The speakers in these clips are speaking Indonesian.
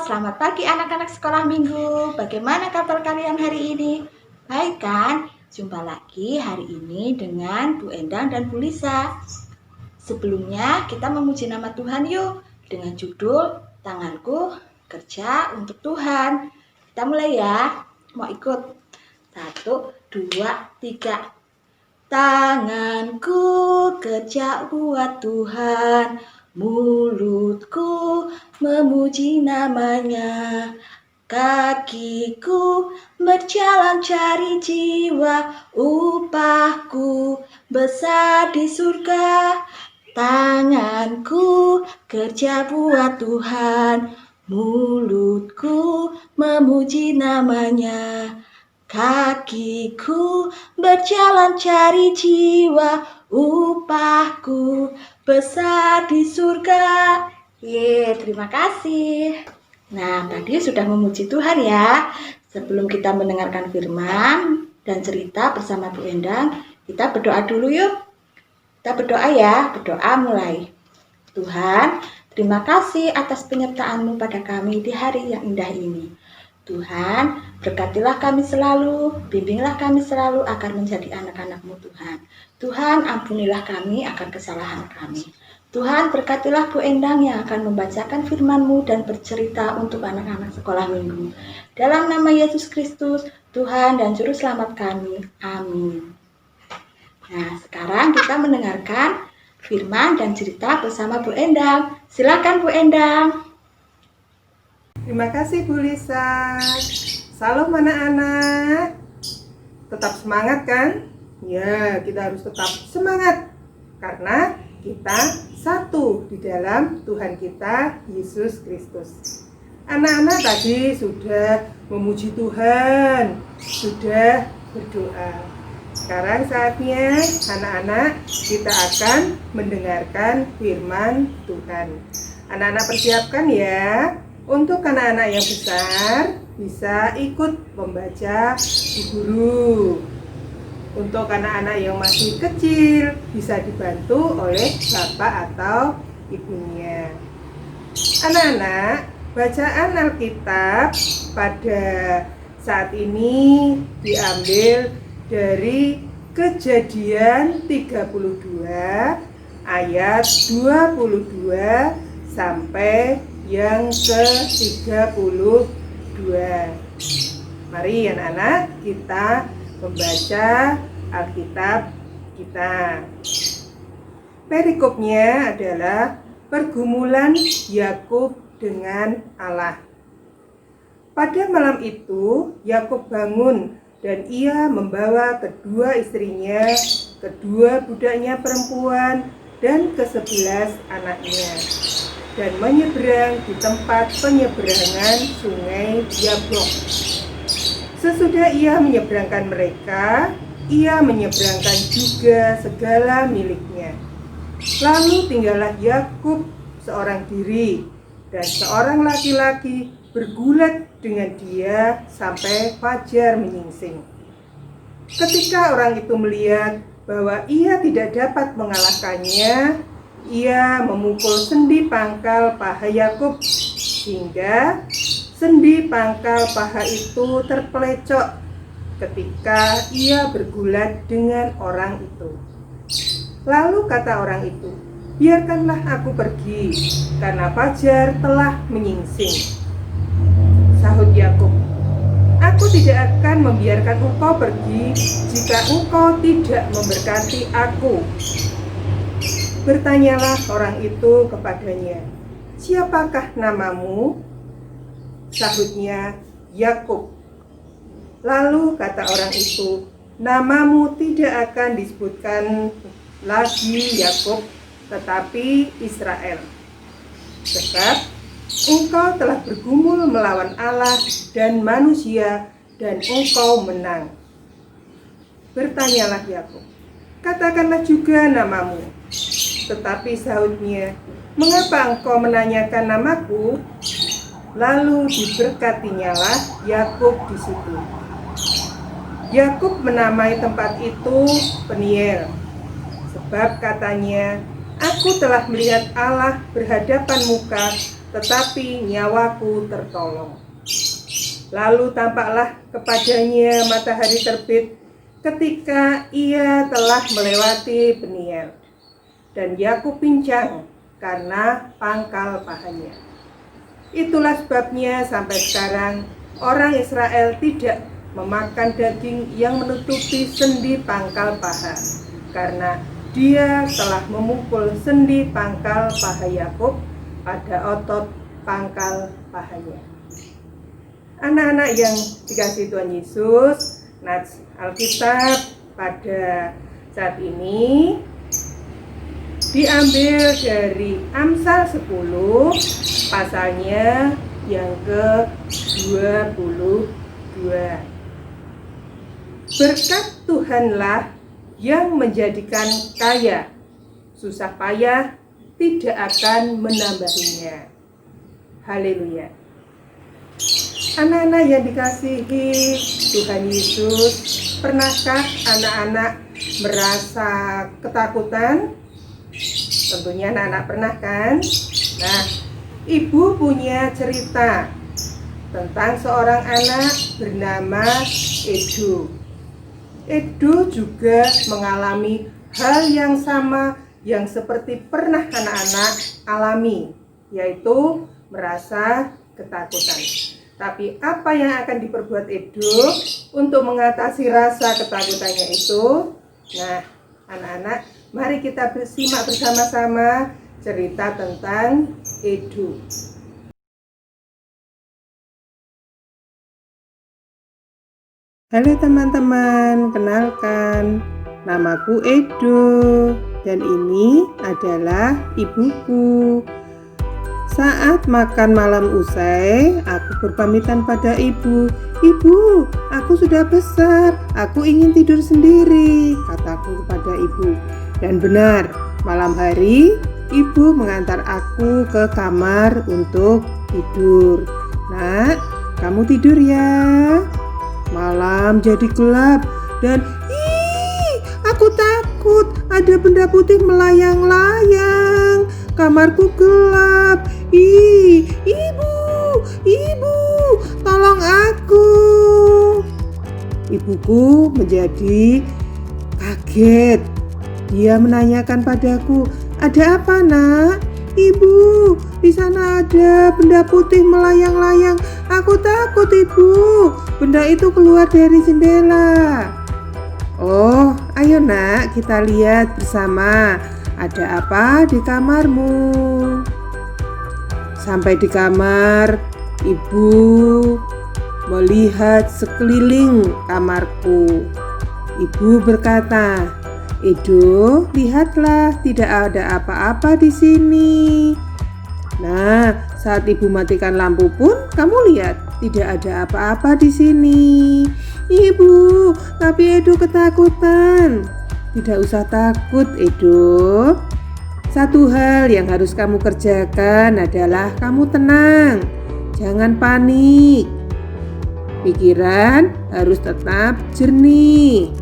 selamat pagi anak-anak sekolah minggu. Bagaimana kabar kalian hari ini? Baik kan? Jumpa lagi hari ini dengan Bu Endang dan Bu Lisa. Sebelumnya kita memuji nama Tuhan yuk dengan judul Tanganku Kerja untuk Tuhan. Kita mulai ya. Mau ikut? 1, 2, 3. Tanganku kerja buat Tuhan, mulutku memuji namanya, kakiku berjalan cari jiwa, upahku besar di surga. Tanganku kerja buat Tuhan, mulutku memuji namanya, kakiku berjalan cari jiwa, upahku besar di surga. Terima kasih. Nah, tadi sudah memuji Tuhan ya. Sebelum kita mendengarkan firman dan cerita bersama Bu Endang, kita berdoa dulu yuk. Kita berdoa ya, berdoa mulai. Tuhan, terima kasih atas penyertaan-Mu pada kami di hari yang indah ini. Tuhan, berkatilah kami selalu, bimbinglah kami selalu agar menjadi anak-anak-Mu Tuhan. Tuhan, ampunilah kami akan kesalahan kami. Tuhan, berkatilah Bu Endang yang akan membacakan firman-Mu dan bercerita untuk anak-anak sekolah minggu. Dalam nama Yesus Kristus, Tuhan dan Juru Selamat kami. Amin. Nah, sekarang kita mendengarkan firman dan cerita bersama Bu Endang. Silakan Bu Endang. Terima kasih Bu Lisa. Salam anak-anak. Tetap semangat kan? Ya, kita harus tetap semangat karena kita satu di dalam Tuhan kita Yesus Kristus. Anak-anak tadi sudah memuji Tuhan, sudah berdoa. Sekarang saatnya anak-anak kita akan mendengarkan firman Tuhan. Anak-anak persiapkan ya. Untuk anak-anak yang besar bisa ikut membaca di guru. Untuk anak-anak yang masih kecil bisa dibantu oleh bapak atau ibunya. Anak-anak, bacaan Alkitab pada saat ini diambil dari Kejadian 32 ayat 22 sampai yang ke-32. Mari anak-anak kita membaca Alkitab kita. Perikopnya adalah pergumulan Yakub dengan Allah. Pada malam itu Yakub bangun dan ia membawa kedua istrinya, kedua budaknya perempuan dan ke-11 anaknya, dan menyeberang di tempat penyeberangan sungai Yablok. Sesudah ia menyeberangkan mereka, ia menyeberangkan juga segala miliknya. Lalu tinggallah Yakub seorang diri, dan seorang laki-laki bergulat dengan dia sampai fajar menyingsing. Ketika orang itu melihat bahwa ia tidak dapat mengalahkannya, ia memukul sendi pangkal paha Yakub sehingga sendi pangkal paha itu terpelecok ketika ia bergulat dengan orang itu. Lalu kata orang itu, "Biarkanlah aku pergi, karena fajar telah menyingsing." Sahut Yakub, "Aku tidak akan membiarkan engkau pergi jika engkau tidak memberkati aku." Bertanyalah orang itu kepadanya, "Siapakah namamu?" Sahutnya, "Yakub." Lalu kata orang itu, "Namamu tidak akan disebutkan lagi Yakub, tetapi Israel. Sebab engkau telah bergumul melawan Allah dan manusia, dan engkau menang." Bertanyalah Yakub, "Katakanlah juga namamu." Tetapi sahutnya, "Mengapa engkau menanyakan namaku?" Lalu diberkatinyalah Yakub di situ. Yakub menamai tempat itu Peniel, sebab katanya, "Aku telah melihat Allah berhadapan muka, tetapi nyawaku tertolong. Lalu tampaklah kepadanya matahari terbit ketika ia telah melewati Peniel, dan Yakub pincang karena pangkal pahanya. Itulah sebabnya sampai sekarang orang Israel tidak memakan daging yang menutupi sendi pangkal paha, karena dia telah memukul sendi pangkal paha Yakub pada otot pangkal pahanya. Anak-anak yang dikasihi Tuhan Yesus, nats Alkitab pada saat ini diambil dari Amsal 10 pasalnya yang ke-22. Berkat Tuhanlah yang menjadikan kaya, susah payah tidak akan menambahinya. Haleluya. Anak-anak yang dikasihi Tuhan Yesus, pernahkah anak-anak merasa ketakutan? Tentunya anak-anak pernah kan? Nah, ibu punya cerita tentang seorang anak bernama Edo. Edo juga mengalami hal yang sama yang seperti pernah anak-anak alami, yaitu merasa ketakutan. Tapi apa yang akan diperbuat Edo untuk mengatasi rasa ketakutannya itu? Nah, anak-anak, mari kita simak bersama-sama cerita tentang Edo. Halo teman-teman, kenalkan, namaku Edo dan ini adalah ibuku. Saat makan malam usai, aku berpamitan pada ibu. "Ibu, aku sudah besar, aku ingin tidur sendiri," kataku kepada ibu. Dan benar, malam hari ibu mengantar aku ke kamar untuk tidur. "Nak, kamu tidur ya." Malam jadi gelap dan aku takut ada benda putih melayang-layang. Kamarku gelap. Ibu, tolong aku. Ibuku menjadi kaget. Dia menanyakan padaku, "Ada apa, Nak?" "Ibu, di sana ada benda putih melayang-layang. Aku takut, Ibu. Benda itu keluar dari jendela." "Oh, ayo Nak, kita lihat bersama. Ada apa di kamarmu?" Sampai di kamar, ibu melihat sekeliling kamarku. Ibu berkata, "Edo, lihatlah, tidak ada apa-apa di sini." Nah, saat ibu matikan lampu pun, kamu lihat, tidak ada apa-apa di sini. "Ibu, tapi Edo ketakutan." "Tidak usah takut, Edo. Satu hal yang harus kamu kerjakan adalah kamu tenang, jangan panik. Pikiran harus tetap jernih.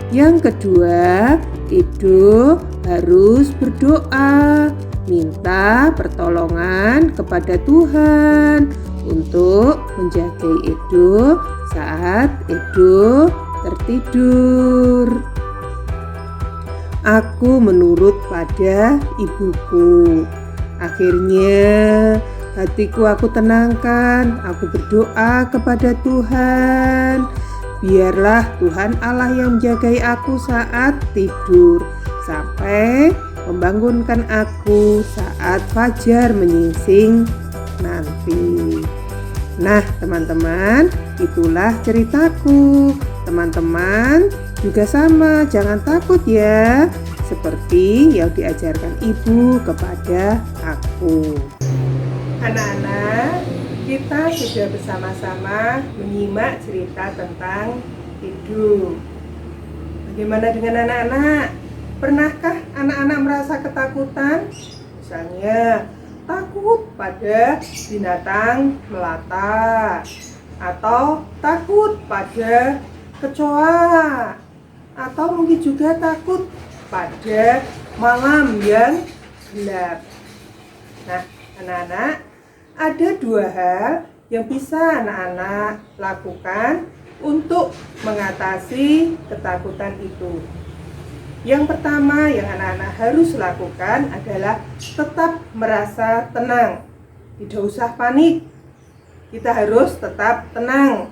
Yang kedua, Edo harus berdoa, minta pertolongan kepada Tuhan untuk menjaga Edo saat Edo tertidur." Aku menurut pada ibuku. Akhirnya hatiku aku tenangkan. Aku berdoa kepada Tuhan. Biarlah Tuhan Allah yang menjagai aku saat tidur, sampai membangunkan aku saat fajar menyingsing nanti. Nah teman-teman, itulah ceritaku. Teman-teman juga sama, jangan takut ya, seperti yang diajarkan ibu kepada aku. Anak-anak, kita sudah bersama-sama menyimak cerita tentang Edo. Bagaimana dengan anak-anak? Pernahkah anak-anak merasa ketakutan? Misalnya, takut pada binatang melata, atau takut pada kecoa, atau mungkin juga takut pada malam yang gelap. Nah, Anak-anak, ada 2 hal yang bisa anak-anak lakukan untuk mengatasi ketakutan itu. Yang pertama yang anak-anak harus lakukan adalah tetap merasa tenang. Tidak usah panik. Kita harus tetap tenang.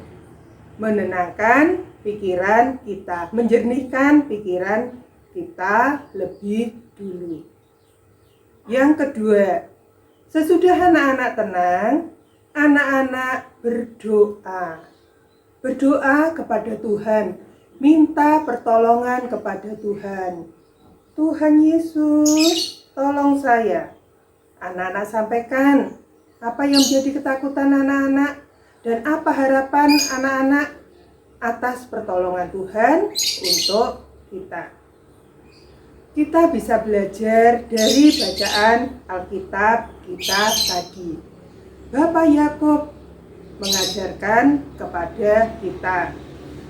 Menenangkan pikiran kita, menjernihkan pikiran kita lebih dulu. Yang kedua, sesudah anak-anak tenang, anak-anak berdoa. Berdoa kepada Tuhan, minta pertolongan kepada Tuhan. Tuhan Yesus, tolong saya. Anak-anak sampaikan apa yang menjadi ketakutan anak-anak dan apa harapan anak-anak atas pertolongan Tuhan untuk kita. Kita bisa belajar dari bacaan Alkitab kita tadi. Bapak Yakub mengajarkan kepada kita.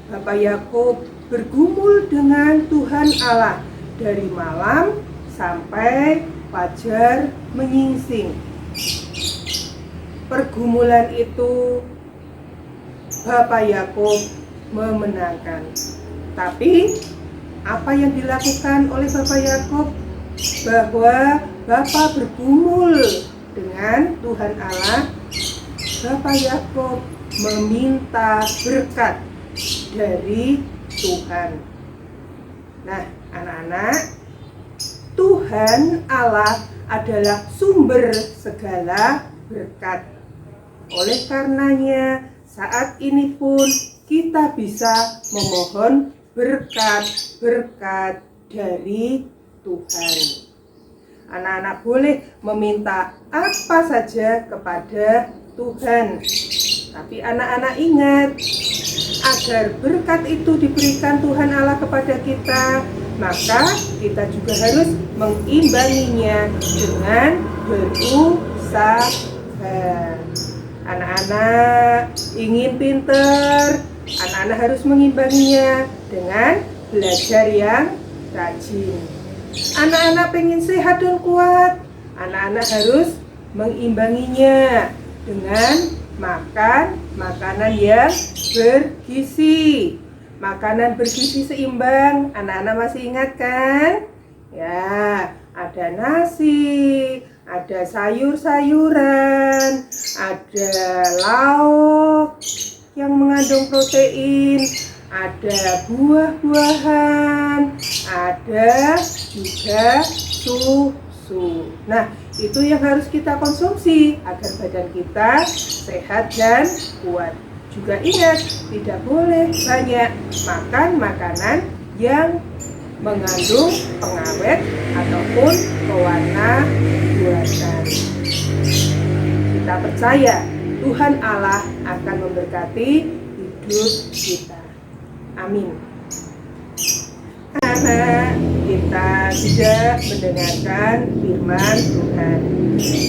Bapak Yakub bergumul dengan Tuhan Allah dari malam sampai fajar menyingsing. Pergumulan itu Bapak Yakub memenangkan. Tapi apa yang dilakukan oleh Bapak Yakub? Bahwa Bapak bergumul dengan Tuhan Allah. Bapak Yakub meminta berkat dari Tuhan. Nah, anak-anak, Tuhan Allah adalah sumber segala berkat. Oleh karenanya, saat ini pun kita bisa memohon berkat-berkat dari Tuhan. Anak-anak boleh meminta apa saja kepada Tuhan. Tapi anak-anak ingat, agar berkat itu diberikan Tuhan Allah kepada kita, maka kita juga harus mengimbanginya dengan berusaha. Anak-anak ingin pinter, anak-anak harus mengimbanginya dengan belajar yang rajin. Anak-anak pengen sehat dan kuat, anak-anak harus mengimbanginya dengan makan makanan yang bergizi. Makanan bergizi seimbang, anak-anak masih ingat kan? Ya, ada nasi, ada sayur-sayuran, ada lauk yang mengandung protein, ada buah-buahan, ada juga susu. Nah, itu yang harus kita konsumsi agar badan kita sehat dan kuat. Juga ingat, tidak boleh banyak makan makanan yang mengandung pengawet ataupun pewarna buatan. Kita percaya Tuhan Allah akan memberkati hidup kita. Amin. Anak, kita sudah mendengarkan firman Tuhan.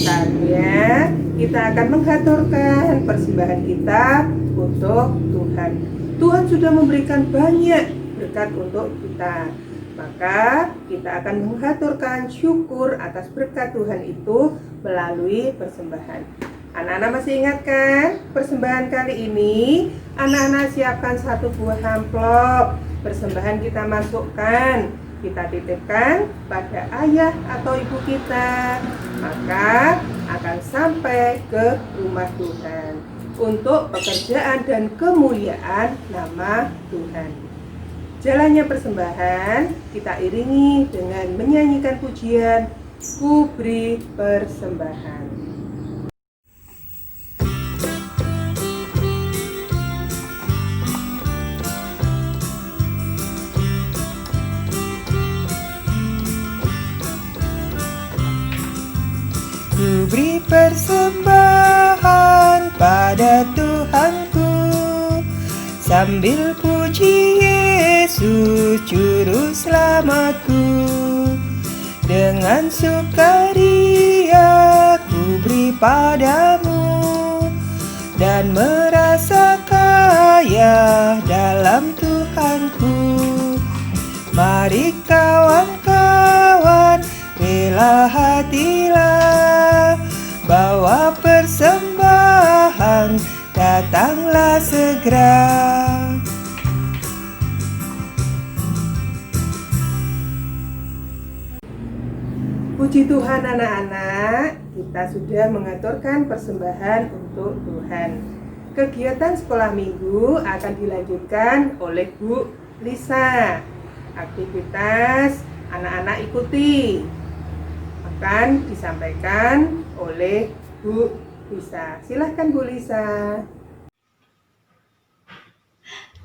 Saatnya kita akan menghaturkan persembahan kita untuk Tuhan. Tuhan sudah memberikan banyak berkat untuk kita. Maka kita akan menghaturkan syukur atas berkat Tuhan itu melalui persembahan. Anak-anak masih ingat kan? Persembahan kali ini anak-anak siapkan 1 buah amplop. Persembahan kita masukkan, kita titipkan pada ayah atau ibu kita. Maka akan sampai ke rumah Tuhan untuk pekerjaan dan kemuliaan nama Tuhan. Jalannya persembahan kita iringi dengan menyanyikan pujian Ku Beri Persembahan. Ku beri persembahan pada Tuhanku, sambil puji Yesus Juru Selamatku. Dengan sukaria ku beri padamu, dan merasa kaya dalam Tuhanku. Mari kawan-kawan, rela hatilah, segera. Puji Tuhan anak-anak, kita sudah mengaturkan persembahan untuk Tuhan. Kegiatan sekolah minggu akan dilanjutkan oleh Bu Lisa. Aktivitas anak-anak ikuti akan disampaikan oleh Bu Lisa. Silahkan Bu Lisa.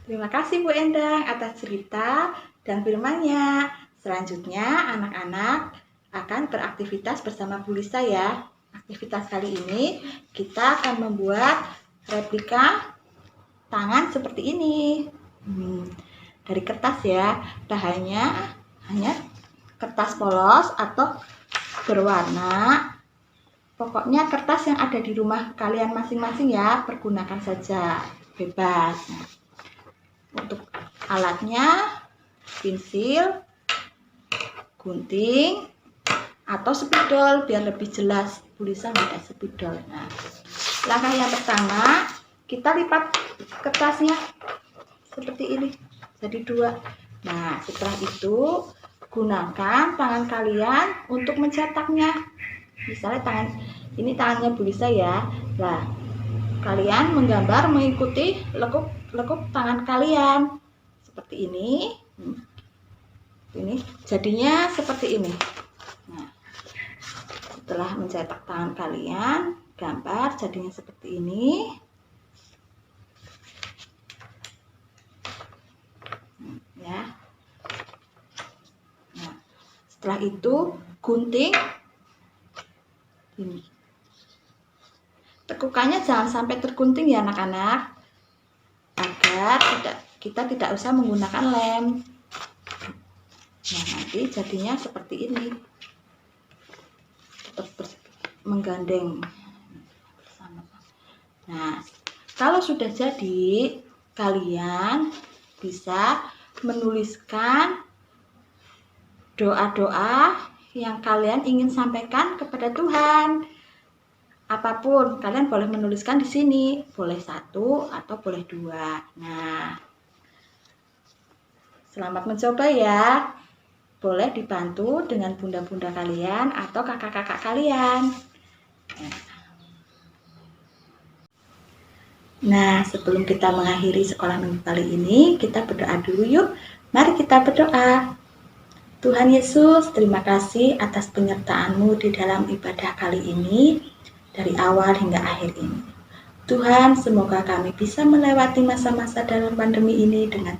Terima kasih Bu Endang atas cerita dan firman-Nya. Selanjutnya anak-anak akan beraktivitas bersama Bu Lisa ya. Aktivitas kali ini kita akan membuat replika tangan seperti ini. Dari kertas ya. Bahannya hanya kertas polos atau berwarna. Pokoknya kertas yang ada di rumah kalian masing-masing ya, pergunakan saja, bebas. Nah, untuk alatnya pensil, gunting, atau spidol biar lebih jelas. Bu Lisa pakai spidol. Nah, langkah yang pertama kita lipat kertasnya seperti ini jadi 2. Nah, setelah itu gunakan tangan kalian untuk mencetaknya. Misalnya ini tangannya Bu Lisa ya. Nah, kalian menggambar mengikuti lekuk tangan kalian seperti ini. Ini jadinya seperti ini. Nah, setelah mencetak tangan kalian, gambar jadinya seperti ini. Ya. Nah, setelah itu gunting ini. Tekukannya jangan sampai tergunting ya anak-anak, agar kita tidak usah menggunakan lem. Nah, nanti jadinya seperti ini. Tetap menggandeng. Nah, kalau sudah jadi, kalian bisa menuliskan doa-doa yang kalian ingin sampaikan kepada Tuhan. Apapun, kalian boleh menuliskan di sini. Boleh 1 atau boleh 2. Nah, selamat mencoba ya. Boleh dibantu dengan bunda-bunda kalian atau kakak-kakak kalian. Nah, sebelum kita mengakhiri sekolah minggu kali ini, kita berdoa dulu yuk. Mari kita berdoa. Tuhan Yesus, terima kasih atas penyertaan-Mu di dalam ibadah kali ini, dari awal hingga akhir ini. Tuhan, semoga kami bisa melewati masa-masa dalam pandemi ini dengan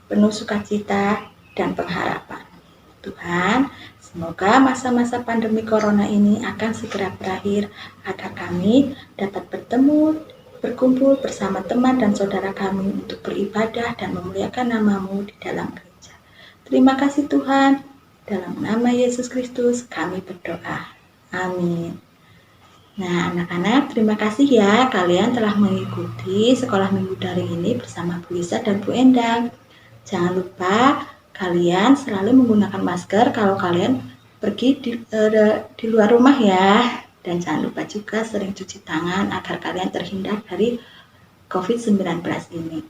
penuh sukacita dan pengharapan. Tuhan, semoga masa-masa pandemi corona ini akan segera berakhir agar kami dapat berkumpul bersama teman dan saudara kami untuk beribadah dan memuliakan nama-Mu di dalam gereja. Terima kasih Tuhan, dalam nama Yesus Kristus kami berdoa. Amin. Nah anak-anak, terima kasih ya kalian telah mengikuti sekolah minggu daring ini bersama Bu Lisa dan Bu Endang. Jangan lupa kalian selalu menggunakan masker kalau kalian pergi di luar rumah ya. Dan jangan lupa juga sering cuci tangan agar kalian terhindar dari COVID-19 ini.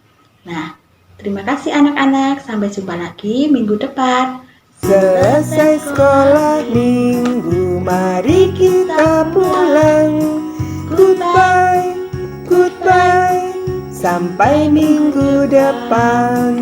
Nah, terima kasih anak-anak. Sampai jumpa lagi minggu depan. Selesai sekolah minggu, mari kita pulang. Goodbye, goodbye, sampai minggu depan.